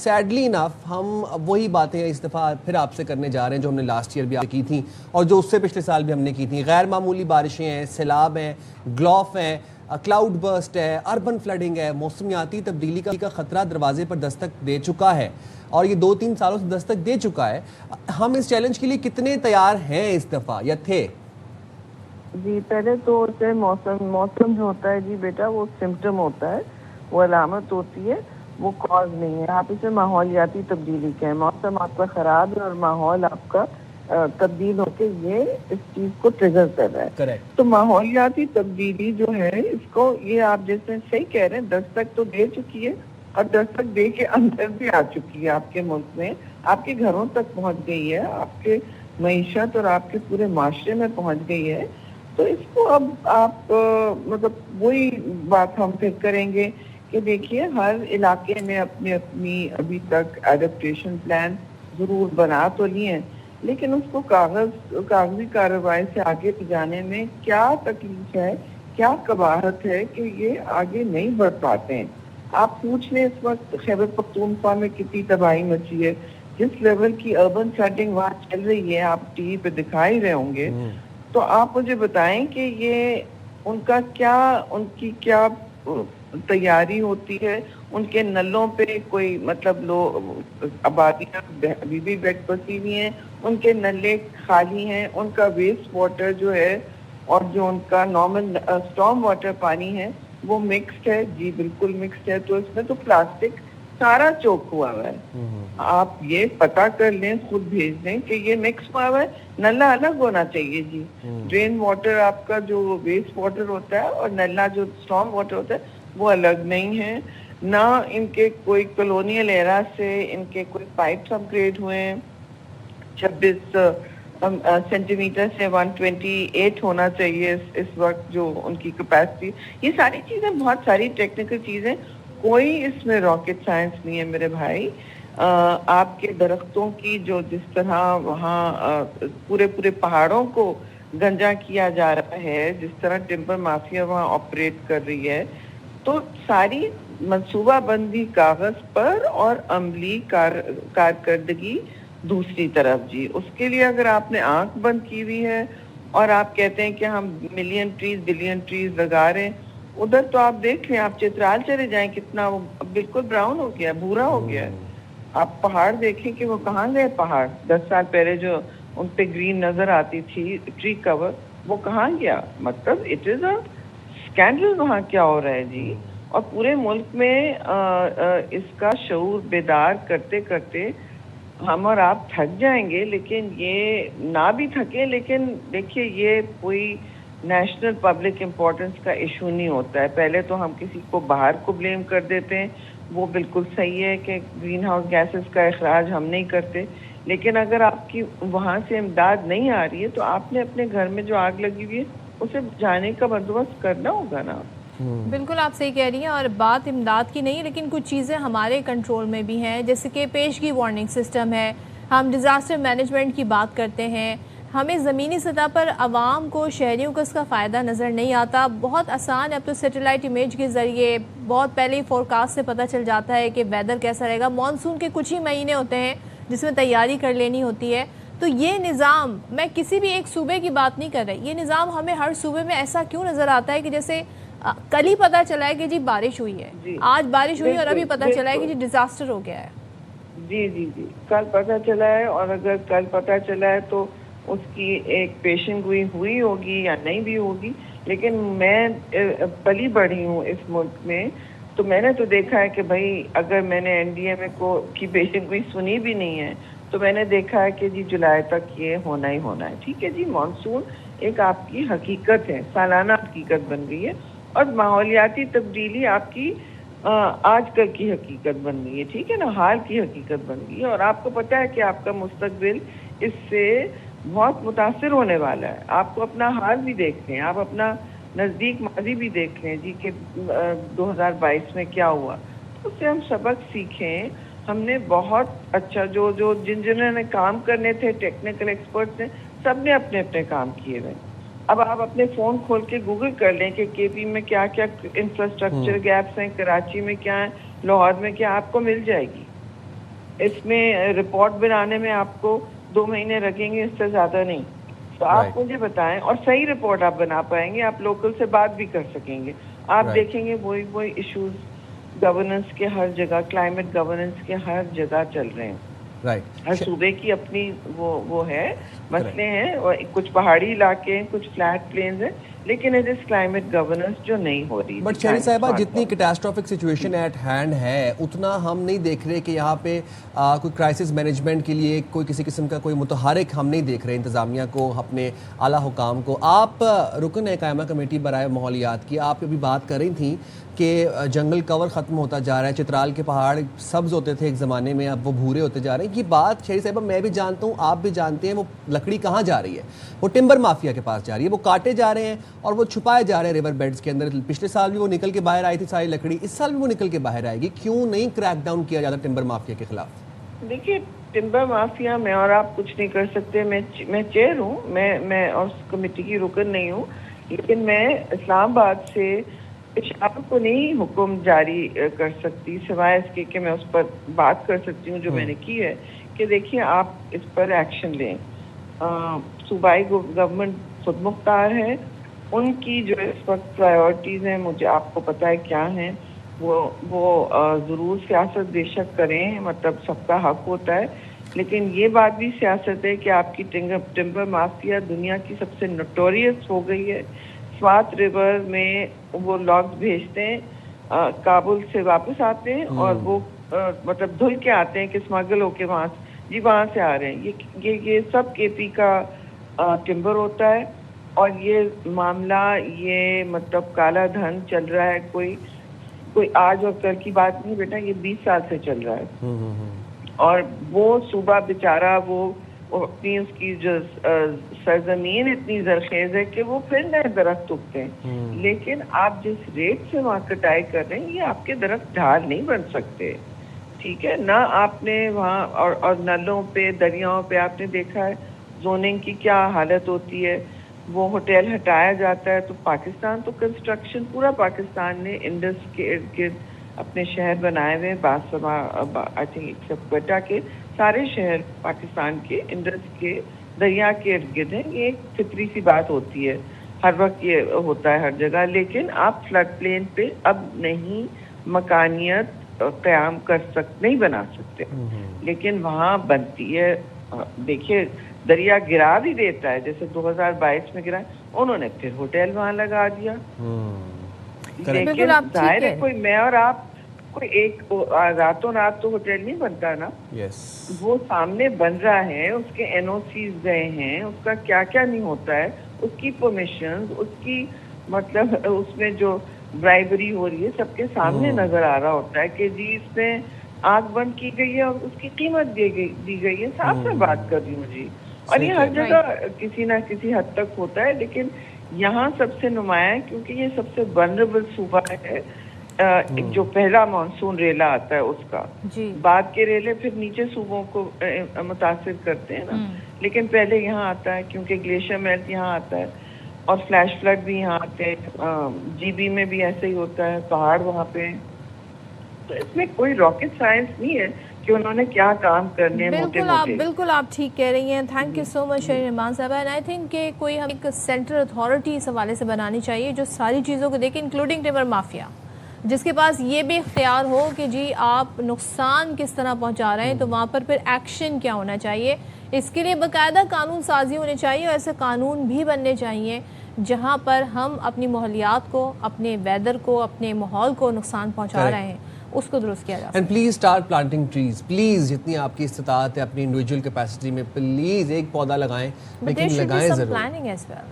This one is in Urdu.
سیڈلی انف ہم وہی باتیں اس دفعہ پھر آپ سے کرنے جا رہے ہیں جو ہم نے لاسٹ ایئر بھی کی تھیں اور جو اس سے پچھلے سال بھی ہم نے کی تھیں. غیر معمولی بارشیں ہیں, سیلاب ہیں, گلوف ہیں, کلاؤڈ برسٹ ہے, اربن فلڈنگ ہے. موسمیاتی تبدیلی کا خطرہ دروازے پر دستک دے چکا ہے اور یہ 2-3 سالوں سے دستک دے چکا ہے. ہم اس چیلنج کے لیے کتنے تیار ہیں اس دفعہ یا تھے؟ جی پہلے تو موسم جو ہوتا ہے جی بیٹا وہ سمپٹم ہوتا ہے, وہ علامت ہوتی ہے, وہ کاز نہیں ہے. آپ اسے ماحولیاتی تبدیلی کہیں. موسم آپ کا خراب ہے اور ماحول آپ کا تبدیل ہو کے یہ اس چیز کو ٹریگر کر رہا ہے. تو ماحولیاتی تبدیلی جو ہے اس کو یہ آپ جیسے صحیح کہہ رہے ہیں دستک تو دے چکی ہے اور دستک دے کے اندر بھی آ چکی ہے. آپ کے ملک میں آپ کے گھروں تک پہنچ گئی ہے, آپ کے معیشت اور آپ کے پورے معاشرے میں پہنچ گئی ہے. تو اس کو اب آپ مطلب وہی بات ہم پھر کریں گے کہ دیکھیے ہر علاقے میں اپنی ابھی تک ایڈپٹیشن پلان ضرور بنا تو لیے, لیکن اس کو کاغذی کارروائی سے آگے جانے میں کیا تکلیف ہے, کیا قباحت ہے کہ یہ آگے نہیں بڑھ پاتے ہیں. آپ پوچھ لیں اس وقت خیبر پختونخوا میں کتنی تباہی مچی ہے, جس لیول کی اربن سیٹنگ وہاں چل رہی ہے آپ ٹی وی پہ دکھا ہی رہے ہوں گے. تو آپ مجھے بتائیں کہ یہ ان کی کیا تیاری ہوتی ہے. ان کے نلوں پہ کوئی مطلب آبادیاں ابھی بھی بیڈ بسی ہوئی ہیں, ان کے نلے خالی ہیں, ان کا ویسٹ واٹر جو ہے اور جو ان کا نارمل اسٹارم واٹر پانی ہے وہ مکسڈ ہے. جی بالکل مکسڈ ہے. تو اس میں تو پلاسٹک سارا چوک ہوا ہے. آپ یہ پتا کر لیں, خود بھیج دیں کہ یہ مکس ہوا ہے. نلا الگ ہونا چاہیے جی. ڈرین واٹر آپ کا جو ویسٹ واٹر ہوتا ہے اور نلا جو اسٹارم واٹر ہوتا ہے وہ الگ نہیں ہے. نہ ان کے کوئی کلونیل ایرا سے ان کے کوئی پائپس اپ گریڈ ہوئے ہیں. 26 سینٹی میٹر سے 128 ہونا چاہیے اس وقت جو ان کی کیپیسٹی. یہ ساری چیزیں بہت ساری ٹیکنیکل چیزیں, کوئی اس میں راکٹ سائنس نہیں ہے میرے بھائی. آپ کے درختوں کی جو جس طرح وہاں پورے پہاڑوں کو گنجا کیا جا رہا ہے, جس طرح ٹمبر مافیا وہاں آپریٹ کر رہی ہے, تو ساری منصوبہ بندی کاغذ پر اور عملی کارکردگی دوسری طرف جی. اس کے لیے اگر آپ نے آنکھ بند کی ہوئی ہے اور آپ کہتے ہیں کہ ہم ملین ٹریز بلین ٹریز لگا رہے ہیں, ادھر تو آپ دیکھ لیں, آپ چترال چلے جائیں کتنا وہ بالکل براؤن ہو گیا, بھورا ہو گیا. آپ پہاڑ دیکھیں کہ وہ کہاں گئے پہاڑ. 10 سال پہلے جو ان پہ گرین نظر آتی تھی ٹری کور, وہ کہاں گیا. مطلب اٹ از اے اسکینڈل وہاں کیا ہو رہا ہے جی. اور پورے ملک میں اس کا شعور بیدار کرتے کرتے ہم اور آپ تھک جائیں گے, لیکن یہ نہ بھی تھکے. لیکن دیکھیے یہ کوئی نیشنل پبلک امپورٹنس کا ایشو نہیں ہوتا ہے. پہلے تو ہم کسی کو باہر کو بلیم کر دیتے ہیں, وہ بالکل صحیح ہے کہ گرین ہاؤس گیسز کا اخراج ہم نہیں کرتے, لیکن اگر آپ کی وہاں سے امداد نہیں آ رہی ہے تو آپ نے اپنے گھر میں جو آگ لگی ہوئی ہے اسے بجھانے کا بندوبست کرنا ہوگا نا. بالکل آپ صحیح کہہ رہی ہیں, اور بات امداد کی نہیں, لیکن کچھ چیزیں ہمارے کنٹرول میں بھی ہیں, جیسے کہ پیشگی وارننگ سسٹم ہے. ہم ڈیزاسٹر مینجمنٹ کی بات کرتے ہیں. ہمیں زمینی سطح پر عوام کو, شہریوں کو اس کا فائدہ نظر نہیں آتا. بہت آسان ہے, اب تو سیٹلائٹ امیج کے ذریعے بہت پہلے ہی فورکاسٹ سے پتہ چل جاتا ہے کہ ویدر کیسا رہے گا. مانسون کے کچھ ہی مہینے ہوتے ہیں جس میں تیاری کر لینی ہوتی ہے. تو یہ نظام, میں کسی بھی ایک صوبے کی بات نہیں کر رہی, یہ نظام ہمیں ہر صوبے میں ایسا کیوں نظر آتا ہے کہ جیسے کل ہی پتہ چلا ہے کہ جی بارش ہوئی ہے, آج بارش ہوئی اور ابھی پتہ چلا ہے کہ جی ڈیزاسٹر ہو گیا ہے. جی کل پتہ چلا ہے, اور اگر کل پتہ چلا ہے تو اس کی ایک پیشن گوئی ہوئی ہوگی یا نہیں بھی ہوگی. لیکن میں پلی بڑھی ہوں اس ملک میں, تو میں نے تو دیکھا ہے کہ بھائی اگر میں نے این ڈی ایم اے کی پیشن گوئی سنی بھی نہیں ہے تو میں نے دیکھا ہے کہ جی جولائی تک یہ ہونا ہی ہونا ہے. ٹھیک ہے جی, مانسون ایک آپ کی حقیقت ہے, سالانہ حقیقت بن گئی ہے, اور ماحولیاتی تبدیلی آپ کی آج کل کی حقیقت بن گئی ہے. ٹھیک ہے نا, حال کی حقیقت بن گئی ہے. اور آپ کو پتہ ہے کہ آپ کا مستقبل اس سے بہت متاثر ہونے والا ہے. آپ کو اپنا حال بھی دیکھ لیں, آپ اپنا نزدیک ماضی بھی دیکھ لیں جی کہ 2022 میں کیا ہوا. تو اس سے ہم سبق سیکھیں. ہم نے بہت اچھا جنہوں نے کام کرنے تھے, ٹیکنیکل ایکسپرٹس نے, سب نے اپنے اپنے کام کیے ہوئے. اب آپ اپنے فون کھول کے گوگل کر لیں کہ کے پی میں کیا انفراسٹرکچر گیپس ہیں, کراچی میں کیا ہیں, لاہور میں کیا, آپ کو مل جائے گی. اس میں رپورٹ بنانے میں آپ کو 2 مہینے لگیں گے، اس سے زیادہ نہیں. تو آپ مجھے بتائیں، اور صحیح رپورٹ آپ بنا پائیں گے، آپ لوکل سے بات بھی کر سکیں گے. آپ دیکھیں گے وہی ایشوز گورننس کے ہر جگہ، کلائمیٹ گورننس کے ہر جگہ چل رہے ہیں. ہر صوبے کی اپنی وہ ہے، مسئلے ہیں، اور کچھ پہاڑی علاقے ہیں، کچھ فلیٹ پلینز ہیں، لیکن اٹ از کلائمیٹ گورننس جو نہیں ہو رہی. بٹ شہری صاحبہ، جتنی کیٹاسٹرافک سچویشن ایٹ ہینڈ ہے، اتنا ہم نہیں دیکھ رہے کہ یہاں پہ کوئی کرائسس مینجمنٹ کے لیے کوئی کسی قسم کا کوئی متحرک ہم نہیں دیکھ رہے انتظامیہ کو، اپنے اعلیٰ حکام کو. آپ رکن ہیں قائمہ کمیٹی برائے ماحولیات کی، آپ ابھی بات کر رہی تھیں کہ جنگل کور ختم ہوتا جا رہا ہے، چترال کے پہاڑ سبز ہوتے تھے ایک زمانے میں، اب وہ بھورے ہوتے جا رہے ہیں. یہ بات شہری صاحبہ میں بھی جانتا ہوں، آپ بھی جانتے ہیں، وہ لکڑی کہاں جا رہی ہے؟ وہ ٹمبر مافیا کے پاس جا رہی ہے، وہ کاٹے جا رہے ہیں اور وہ چھپائے جا رہے ہیں ریور بیڈز کے اندر. پچھلے سال بھی وہ نکل کے باہر آئی تھی ساری لکڑی، اس سال بھی وہ نکل کے باہر آئے گی. کیوں نہیں کریک ڈاؤن کیا جاتا ٹمبر مافیا کے خلاف؟ دیکھیے، ٹمبر مافیا میں اور آپ کچھ نہیں کر سکتے. میں چیئر ہوں، میں اور کمیٹی کی رکن نہیں ہوں، لیکن میں اسلام آباد سے پشاور کو نہیں حکم جاری کر سکتی، سوائے اس کے کہ میں اس پر بات کر سکتی ہوں جو میں نے کی ہے، کہ دیکھیے آپ اس پر ایکشن لیں. صوبائی گورنمنٹ خود مختار ہے، ان کی جو اس وقت پرائیورٹیز ہیں، مجھے آپ کو پتہ ہے کیا ہیں. وہ ضرور سیاست بے شک کریں، مطلب سب کا حق ہوتا ہے، لیکن یہ بات بھی سیاست ہے کہ آپ کی ٹمبر مافیا دنیا کی سب سے نوٹوریس ہو گئی ہے. سوات ریور میں وہ لاگز بھیجتے ہیں، کابل سے واپس آتے ہیں، اور وہ مطلب دھل کے آتے ہیں کہ اسمگل ہو کے وہاں سے آ رہے ہیں. یہ سب کے پی کا ٹمبر ہوتا ہے، اور یہ معاملہ یہ مطلب کالا دھن چل رہا ہے. کوئی آج اور کل کی بات نہیں بیٹا، یہ 20 سال سے چل رہا ہے. اور وہ صوبہ بیچارہ وہ اپنی اس کی جو سرزمین اتنی زرخیز ہے کہ وہ پھر نئے درخت اگتے ہیں، لیکن آپ جس ریٹ سے وہاں کٹائی کر رہے ہیں، یہ آپ کے درخت ڈھال نہیں بن سکتے. ٹھیک ہے نا؟ آپ نے وہاں اور نلوں پہ، دریاؤں پہ آپ نے دیکھا ہے زوننگ کی کیا حالت ہوتی ہے. وہ ہوٹل ہٹایا جاتا ہے تو پاکستان تو کنسٹرکشن، پورا پاکستان نے انڈس کے ارد گرد اپنے شہر بنائے ہوئے، آئی تھنک ایکسپٹ کوئٹہ کے سارے شہر پاکستان کے انڈس کے دریا کے ارد گرد ہیں. یہ ایک فطری سی بات ہوتی ہے، ہر وقت یہ ہوتا ہے ہر جگہ. لیکن آپ فلڈ پلین پہ اب نہیں مکانیت قیام نہیں بنا سکتے، لیکن وہاں بنتی ہے. دیکھیے دریا گرا بھی دیتا ہے، جیسے 2022 میں گرا، انہوں نے پھر ہوٹل وہاں لگا دیا. لیکن ظاہر ہے کوئی میں اور آپ کوئی ایک راتوں رات تو ہوٹل نہیں بنتا نا. وہ سامنے بن رہا ہے، اس کے این او سیز گئے ہیں، اس کا کیا کیا نہیں ہوتا ہے، اس کی پرمیشنز، اس کی مطلب اس میں جو برائبری ہو رہی ہے سب کے سامنے نظر آ رہا ہوتا ہے کہ جی اس میں آگ بند کی گئی ہے اور اس کی قیمت دی گئی ہے. صاف میں بات کر رہی ہوں جی. اور یہ ہر جگہ کسی نہ کسی حد تک ہوتا ہے، لیکن یہاں سب سے نمایاں کیونکہ یہ سب سے ولنریبل صوبہ ہے. جو پہلا مانسون ریلا آتا ہے اس کا، بعد کے ریلے پھر نیچے صوبوں کو متاثر کرتے ہیں نا، لیکن پہلے یہاں آتا ہے کیونکہ گلیشیئر میلٹ یہاں آتا ہے، اور فلیش فلڈ بھی یہاں آتے ہیں. جی بی میں بھی ایسے ہی ہوتا ہے، پہاڑ وہاں پہ. تو اس میں کوئی راکٹ سائنس نہیں ہے کہ انہوں نے کیا کام کرنے موٹے موٹے. بالکل آپ ٹھیک کہہ رہی ہیں. تھینک یو سو مچ شہری رحمان صاحبہ. اینڈ آئی تھنک کہ کوئی ہم ایک سینٹرل اتھارٹی اس حوالے سے بنانی چاہیے جو ساری چیزوں کو دیکھیں، انکلوڈنگ ٹمبر مافیا، جس کے پاس یہ بھی اختیار ہو کہ جی آپ نقصان کس طرح پہنچا رہے ہیں، تو وہاں پر پھر ایکشن کیا ہونا چاہیے. اس کے لیے باقاعدہ قانون سازی ہونی چاہیے، اور ایسے قانون بھی بننے چاہیے جہاں پر ہم اپنی ماحولیات کو، اپنے ویدر کو، اپنے ماحول کو نقصان پہنچا رہے ہیں، اس کو درست کیا جا سکتا ہے. And please start planting trees. Please جتنی آپ کی استطاعت ہے اپنی انڈیویجول کیپیسٹی میں، پلیز ایک پودا لگائیں، لیکن لگائیں ضرور.